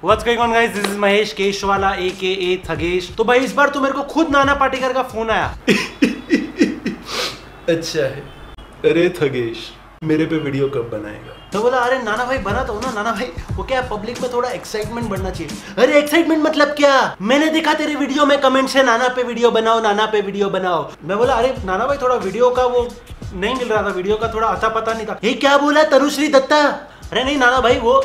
What's going on guys? This is Mahesh Keshwala AKA Thagesh. तो भाई इस बार तो मेरे को खुद नाना पाटेकर का फोन आया। अच्छा है। अरे थगेश, मेरे पे वीडियो कब बनाएगा? तो बोला अरे नाना भाई बना तो ना नाना भाई, वो क्या पब्लिक में थोड़ा एक्साइटमेंट बढ़ना चाहिए। अरे एक्साइटमेंट मतलब क्या? मैंने देखा तेरे वीडियो में कमेंट्स है नाना पे वीडियो बनाओ, नाना पे वीडियो बनाओ। मैं बोला अरे नाना भाई थोड़ा वीडियो का वो नहीं मिल रहा था, वीडियो का थोड़ा अता पता नहीं था। ये क्या बोला तनुश्री दत्ता? अरे नहीं नाना भाई वो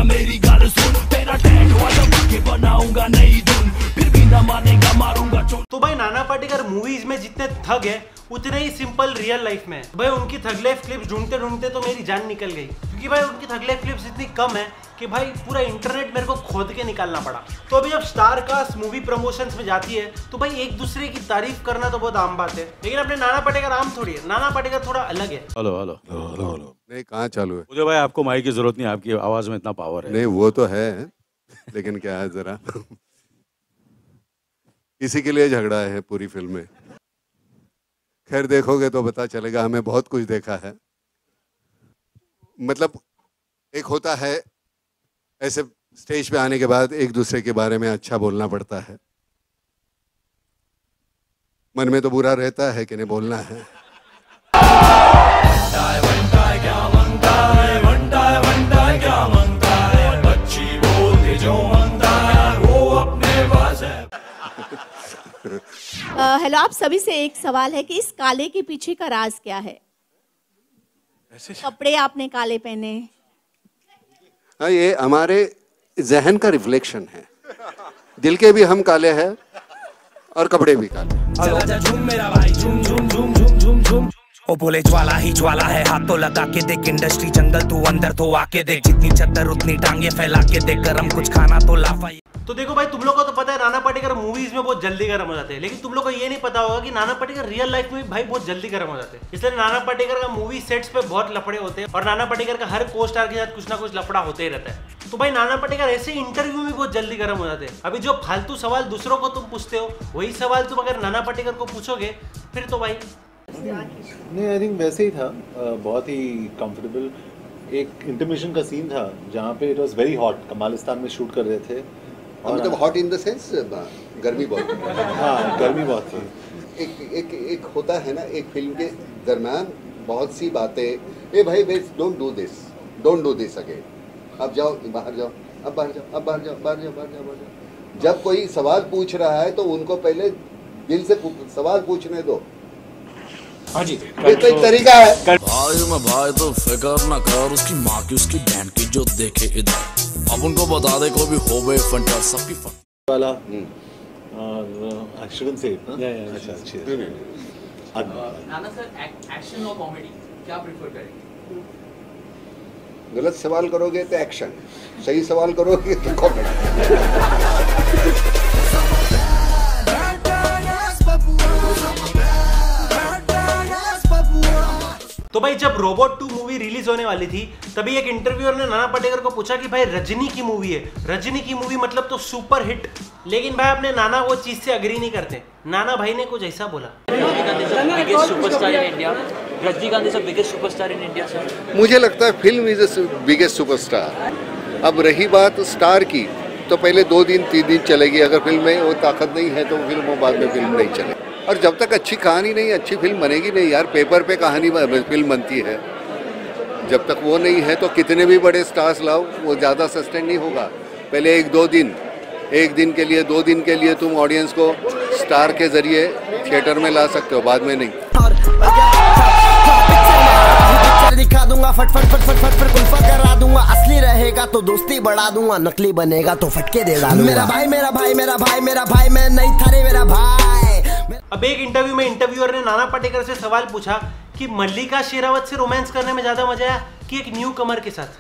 मेरी गाल सुन, तेरा टैग वाला के बनाऊंगा नई धुन, फिर भी ना मानेगा मारूंगा। तो भाई नाना पाटेकर मूवीज में जितने थग है उतने ही सिंपल रियल लाइफ में। भाई उनकी थग लाइफ क्लिप्स ढूंढते ढूंढते तो मेरी जान निकल गई, क्योंकि भाई उनकी थग लाइफ क्लिप्स इतनी कम है कि भाई पूरा इंटरनेट मेरे को खोद के निकालना पड़ा। तो अभी जब स्टार कास्ट मूवी प्रमोशंस में जाती है तो भाई एक दूसरे की तारीफ करना तो बहुत आम बात है, लेकिन अपने नाना पाटेकर आम थोड़ी है। नाना पाटेकर थोड़ा अलग है। Hello hello hello hello. नहीं कहाँ चालू है? मुझे भाई आपको माइक की जरूरत नहीं, आपकी आवाज में इतना पावर है। नहीं वो तो है, लेकिन क्या है जरा इसी के लिए झगड़ा है पूरी फिल्म में। खैर देखोगे तो पता चलेगा, हमें बहुत कुछ देखा है। मतलब एक होता है ऐसे स्टेज पे आने के बाद एक दूसरे के बारे में अच्छा बोलना पड़ता है, मन में तो बुरा रहता है कि नहीं बोलना है। हेलो, आप सभी से एक सवाल है कि इस काले के पीछे का राज क्या है? कपड़े आपने काले पहने। हाँ, ये हमारे जहन का रिफ्लेक्शन है। दिल के भी हम काले हैं और कपड़े भी काले। ओ बोले ज्वाला ही ज्वाला है, हाथों लगा के देख इंडस्ट्री जंगल, तू अंदर तो आके देख, जितनी चद्दर उतनी टांगे फैला के देख, गरम कुछ खाना तो लाफा। तो देखो भाई, तुम लोग को तो पता है नाना पाटेकर मूवीज में बहुत जल्दी गर्म हो जाते हैं, लेकिन तुम लोग को ये नहीं पता होगा कि नाना पाटेकर रियल लाइफ में भाई बहुत जल्दी गर्म हो जाते हैं। इसलिए नाना पाटेकर का मूवी सेट्स पे बहुत लफड़े होते हैं और नाना पाटेकर का हर को स्टार के साथ कुछ ना कुछ लफड़ा होते ही रहता है। तो भाई नाना पाटेकर ऐसे इंटरव्यू में बहुत जल्दी गर्म हो जाते हैं। अभी जो फालतू सवाल दूसरों को तुम पूछते हो, वही सवाल तुम अगर नाना पाटेकर को पूछोगे फिर तो भाई नहीं, आई थिंक वैसे ही था। बहुत ही कंफर्टेबल। एक इंटरमिशन का सीन था जहाँ पे it was very hot, Kamalistan में शूट कर रहे थे। और मतलब हॉट इन द सेंस गर्मी बहुत हाँ, गर्मी बहुत थी। एक होता है ना, एक फिल्म के दरम्यान बहुत सी बातें, ए भाई डोंट डू दिस अगेन, अब जाओ बाहर जाओ, अब बाहर जाओ, अब बाहर जाओ, बाहर जाओ, बाहर जाओ, बाहर जाओ। जब कोई सवाल पूछ रहा है तो उनको पहले दिल से सवाल पूछने दो। हाँ जी, ये तो एक तरीका है। भाई में भाई तो फिकर ना कर, उसकी माँ की उसकी बहन की जो देखे इधर, अब उनको बता दे को भी हो गए फंटा सबकी वाला। I shouldn't say it, ना? अच्छा, अच्छी है। नाना सर, एक्शन और कॉमेडी क्या प्रेफर करेंगे? गलत सवाल करोगे तो एक्शन, सही सवाल करोगे तो कॉमेडी। तो भाई जब रोबोट 2 मूवी रिलीज होने वाली थी तभी एक इंटरव्यूअर ने नाना पाटेकर को पूछा कि भाई रजनी की मूवी है, रजनी की मूवी मतलब तो सुपर हिट। लेकिन भाई अपने नाना वो चीज से अग्री नहीं करते। नाना भाई ने कुछ ऐसा बोला, biggest superstar in India, Rajinikanth is the biggest superstar in India sir. मुझे लगता है film is the biggest superstar. अब रही बात स्टार की, तो पहले 2 दिन 3 दिन चलेगी। अगर फिल्म में वो ताकत नहीं है तो फिल्म वो बाद में फिल्म नहीं चलेगी। और जब तक अच्छी कहानी नहीं, अच्छी फिल्म बनेगी नहीं यार। पेपर पे कहानी फिल्म बनती है, जब तक वो नहीं है तो कितने भी बड़े स्टार्स लाओ वो ज़्यादा सस्टेन नहीं होगा। पहले 1-2 दिन, 1 दिन के लिए 2 दिन के लिए तुम ऑडियंस को स्टार के जरिए थिएटर में ला सकते हो, बाद में नहीं। दिखा दूंगा फट फट फट फट फट फट कुल्फा करा दूंगा, असली रहेगा तो दोस्ती बढ़ा दूंगा, नकली बनेगा तो फटके दे डालूंगा। मेरा भाई मेरा भाई मेरा भाई मेरा भाई, मैं नहीं था रे मेरा भाई। अब एक इंटरव्यू में इंटरव्यूअर ने नाना पाटेकर से सवाल पूछा कि मल्लिका शेरावत से रोमांस करने में ज्यादा मजा आया कि एक न्यू कमर के साथ।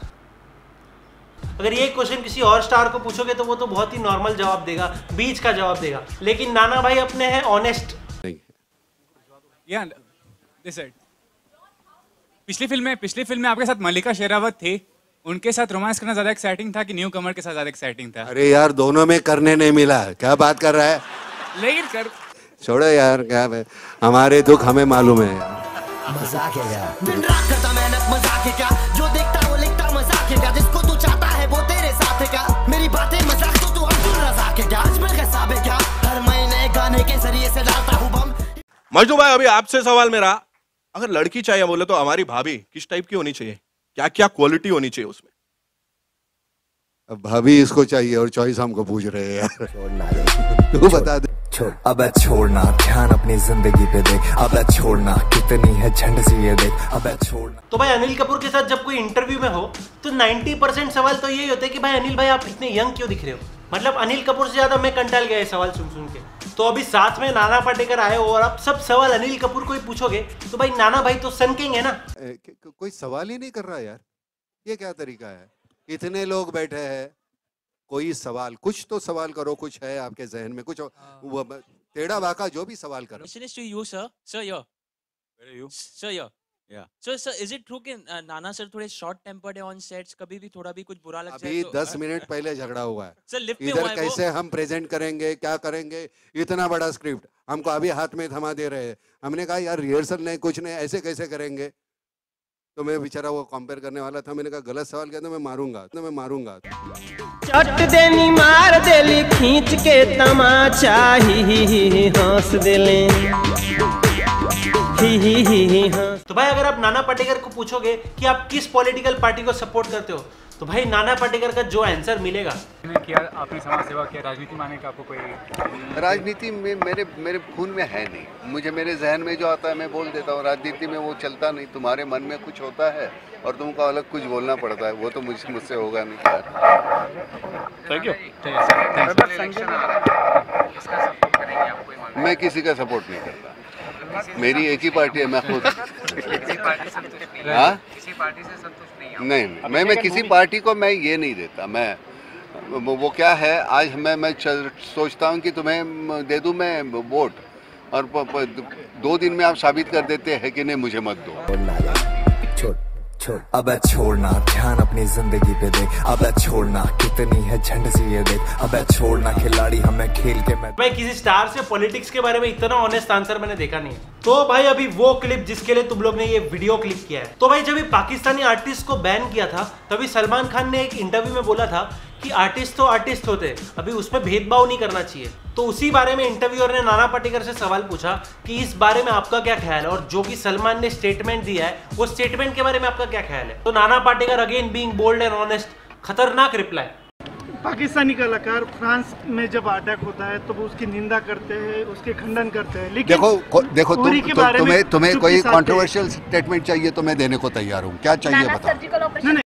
अगर ये क्वेश्चन किसी और स्टार को पूछोगे तो वो तो बहुत ही नॉर्मल जवाब देगा, बीच का जवाब देगा। लेकिन नाना भाई अपने हैं ऑनेस्ट। पिछली फिल्म में आपके साथ मल्लिका शेरावत थी, उनके साथ रोमांस करना ज्यादा एक्साइटिंग था कि न्यू कमर के साथ ज्यादा एक्साइटिंग था? अरे यार दोनों में करने नहीं मिला, क्या बात कर रहा है? लेकिन कर छोड़ो यार, क्या है, हमारे दुख हमें मालूम है। मजाक है यार, दिन रात करता मेहनत, मजाक है क्या? जो देखता वो लिखता, मजाक है क्या? जिसको तू मजनू भाई, अभी आपसे सवाल मेरा, अगर लड़की चाहिए बोले तो हमारी भाभी किस टाइप की होनी चाहिए? क्या क्या क्वालिटी होनी चाहिए उसमें? अब भाभी इसको चाहिए और चॉइस हमको पूछ रहे हैं यार। तू बता दे। छोड़ अब छोड़ना, ध्यान अपनी जिंदगी पे दे। अब छोड़ना, कितनी है झंड सी ये देख। अब छोड़ना। तो भाई अनिल कपूर के साथ जब कोई इंटरव्यू में हो तो 90% सवाल तो यही होते हैं कि भाई अनिल भाई आप इतने यंग क्यों दिख रहे हो। मतलब अनिल कपूर से ज्यादा मैं कंटाल गया सवाल सुन के। तो अभी साथ में नाना पाटेकर आए हो और आप सब सवाल अनिल कपूर को ही पूछोगे तो भाई नाना भाई तो सनकिंग है ना। कोई सवाल ही नहीं कर रहा यार, ये क्या तरीका है? इतने लोग बैठे हैं, कोई सवाल, कुछ तो सवाल करो, कुछ है आपके जहन में, कुछ टेढ़ा बाका जो भी सवाल करो। Question is to you, sir. Sir, here. Where are you? Sir, here. Yeah. So, sir, is it true कि नाना सर थोड़े शॉर्ट टेम्पर्ड है ऑन सेट्स? कभी भी थोड़ा भी कुछ बुरा लग जाए अभी तो 10 मिनट पहले झगड़ा हुआ है। सर लिफ्ट में इधर हुआ है कैसे हम प्रेजेंट करेंगे, क्या करेंगे, इतना बड़ा स्क्रिप्ट हमको अभी हाथ में थमा दे रहे हैं। हमने कहा यार रिहर्सल नहीं, कुछ नहीं, ऐसे कैसे करेंगे? तो मैं बेचारा वो कंपेयर करने वाला था, मैंने कहा गलत सवाल किया तो मैं मारूंगा। चट देनी मार देली खींच के तमाचा, ही हंस देले, ही हंस। तो भाई अगर आप नाना पाटेकर को पूछोगे कि आप किस पॉलिटिकल पार्टी को सपोर्ट करते हो तो भाई नाना पाटेकर का जो आंसर मिलेगा। किया आपने, समाज सेवा किया, राजनीति में आने का आपको कोई? राजनीति में मेरे खून में है नहीं। मुझे मेरे जहन में जो आता है मैं बोल देता हूँ। राजनीति में वो चलता नहीं। तुम्हारे मन में कुछ होता है और तुमको अलग कुछ बोलना पड़ता है, वो तो मुझसे होगा नहीं यार। Thank you. मैं किसी का सपोर्ट नहीं करता, मेरी एक ही पार्टी है, मैं खुद। हाँ, नहीं, मैं किसी पार्टी को मैं ये नहीं देता। मैं वो क्या है, आज मैं सोचता हूँ कि तुम्हें दे दूँ मैं वोट और 2 दिन में आप साबित कर देते हैं कि नहीं मुझे मत दो। छोड़ अब छोड़ना, ध्यान अपनी जिंदगी पे दे। अब छोड़ना, कितनी है झंड सी ये देख। अब छोड़ना, खिलाड़ी हमें खेल के मैं। भाई किसी स्टार से पॉलिटिक्स के बारे में इतना ऑनेस्ट आंसर मैंने देखा नहीं है। तो भाई अभी वो क्लिप जिसके लिए तुम लोग ने ये वीडियो क्लिप किया है, तो भाई जब पाकिस्तानी आर्टिस्ट को बैन किया था तभी सलमान खान ने एक इंटरव्यू में बोला था कि आर्टिस्ट तो आर्टिस्ट होते, अभी उसमें भेदभाव नहीं करना चाहिए। तो उसी बारे में इंटरव्यूअर ने नाना पाटेकर से सवाल पूछा कि इस बारे में आपका क्या ख्याल है, और जो कि सलमान ने स्टेटमेंट दिया है वो स्टेटमेंट के बारे में आपका क्या ख्याल है। तो Nana Patekar again being bold and honest, खतरनाक रिप्लाई। पाकिस्तानी कलाकार फ्रांस में जब अटैक होता है तो वो उसकी निंदा करते हैं, उसके खंडन करते हैं, लेकिन देखो तुम्हें कोई कंट्रोवर्शियल स्टेटमेंट चाहिए तो मैं देने को तैयार हूँ। क्या चाहिए बताओ।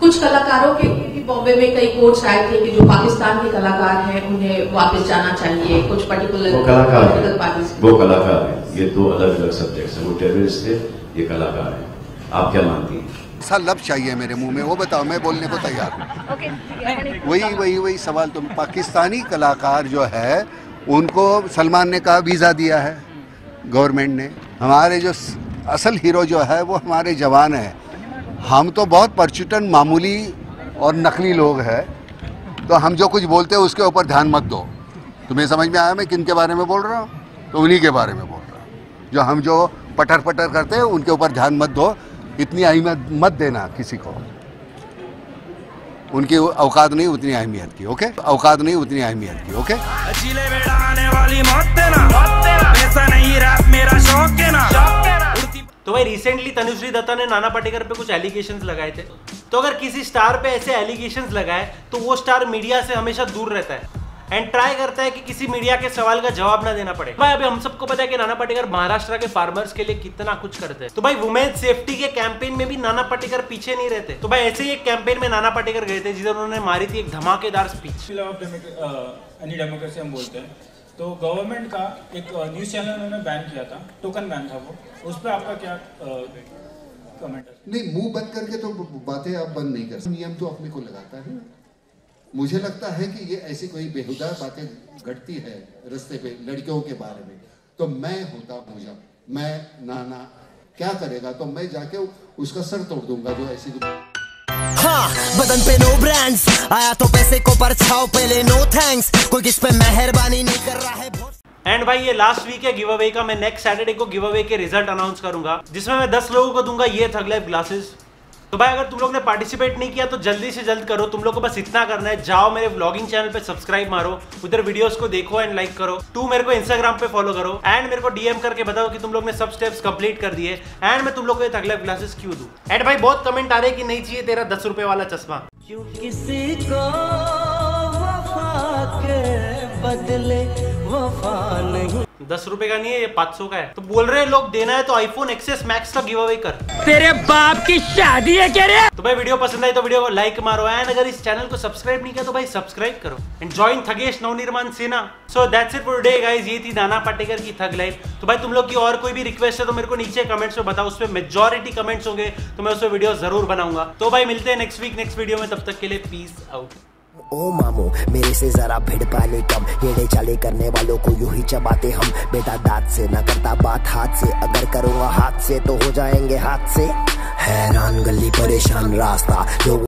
कुछ कलाकारों के बॉम्बे में कई कोर्ट्स आए थे कि जो पाकिस्तान के कलाकार हैं उन्हें वापस जाना चाहिए, कुछ पर्टिकुलर पॉलिटिकल पार्टीज। वो कलाकार है, ये 2 अलग-अलग सब्जेक्ट्स हैं। वो टेररिस्ट थे, ये कलाकार है। आप क्या मानती हैं? सा लफ्ज़ चाहिए मेरे मुंह में, वो बताओ, मैं बोलने को तैयार हूँ। वही सवाल। तुम पाकिस्तानी कलाकार जो है उनको सलमान ने कहा वीज़ा दिया है गवर्नमेंट ने। हमारे जो असल हीरो जो है वो हमारे जवान हैं। हम तो बहुत परचुटन मामूली और नकली लोग हैं, तो हम जो कुछ बोलते हैं उसके ऊपर ध्यान मत दो। तुम्हें समझ में आया मैं किन के बारे में बोल रहा हूँ? तो उन्हीं के बारे में बोल रहा हूँ। जो हम जो पटर करते हैं उनके ऊपर ध्यान मत दो, इतनी अहमियत मत देना किसी को। उनकी औकात नहीं उतनी अहमियत की। ओके, औकात नहीं उतनी अहमियत की। ओके। तो भाई रिसेंटली तनुश्री दत्ता ने नाना पाटेकर पे कुछ एलिगेशंस लगाए थे। तो अगर किसी स्टार पे ऐसे एलिगेशंस लगाए तो वो स्टार मीडिया से हमेशा दूर रहता है एंड ट्राई करता है कि किसी मीडिया के सवाल का जवाब ना देना पड़े। भाई अभी हम सबको पता है कि नाना पाटेकर महाराष्ट्र के फार्मर्स के लिए कितना कुछ करते हैं। तो भाई वुमेन सेफ्टी के कैंपेन में भी नाना पाटेकर पीछे नहीं रहते। तो भाई ऐसे ही एक कैंपेन में नाना पाटेकर गए थे जिधर उन्होंने मारी थी एक धमाकेदार स्पीच। एनी डेमोक्रेसी हम बोलते हैं, तो गवर्नमेंट का एक न्यूज चैनल उन्होंने बैन किया था, टोकन बैन था वो, उस पर आपका क्या कमेंट है? नहीं, मुंह बंद करके तो बातें आप बंद नहीं कर सकते। नियम तो अपने को लगाता है। मुझे लगता है कि ये ऐसी कोई बेहुदा बातें घटती है रास्ते पे लड़कियों के बारे में, तो मैं होता मुझे, मैं नाना क्या करेगा, तो मैं जाके उसका सर तोड़ दूंगा जो ऐसी। हाँ, बदन पे नो ब्रांड्स, आया तो पैसे को परछाओ पहले नो थैंक्स, कोई किस पे मेहरबानी नहीं कर रहा है। एंड भाई ये लास्ट वीक है गिव अवे का। मैं नेक्स्ट सैटरडे को गिव अवे के रिजल्ट अनाउंस करूंगा जिसमें मैं 10 लोगों को दूंगा ये थग लाइफ ग्लासेस। तो भाई अगर तुम लोग ने पार्टिसिपेट नहीं किया तो जल्दी से जल्द करो। तुम लोग को बस इतना करना है, जाओ मेरे व्लॉगिंग चैनल पे सब्सक्राइब मारो, उधर वीडियोस को देखो एंड लाइक करो। मेरे को इंस्टाग्राम पे फॉलो करो एंड मेरे को डीएम करके बताओ कि तुम लोग ने सब स्टेप्स कंप्लीट कर दिए एंड मैं तुम लोग को ये थग लाइफ ग्लासेस क्यों दूं। एंड भाई बहुत कमेंट आ रहे कि नहीं चाहिए तेरा 10 रुपए वाला चश्मा। क्यों किसी को वफा के बदले वफा नहीं। 10 रुपए का नहीं है, ये 500 का है। तो बोल रहे हैं लोग देना है तो आईफोन XS Max का गिव अवे कर। तेरे बाप की शादी है क्या रे? तो भाई वीडियो पसंद आई तो वीडियो को लाइक मारो एंड अगर इस चैनल को सब्सक्राइब नहीं किया तो भाई सब्सक्राइब करो एंड जॉइन थगेश नवनिर्माण सेना। So that's it for today guys, ये थी नाना पाटेकर की थग लाइफ। तो भाई तुम लोग की और कोई भी रिक्वेस्ट है तो मेरे को नीचे कमेंट्स में बताओ, उसमें मेजॉरिटी कमेंट्स होंगे तो मैं उसमें वीडियो जरूर बनाऊंगा। तो भाई मिलते हैं नेक्स्ट वीक नेक्स्ट वीडियो में, तब तक के लिए पीस आउट। ओ मामो मेरे से जरा भिड़ पाने कम, येड़े चाले करने वालों को यूं ही चबाते हम। बेटा दांत से ना करता बात हाथ से, अगर करूँगा हाथ से तो हो जाएंगे हाथ से। हैरान गली परेशान रास्ता, लोग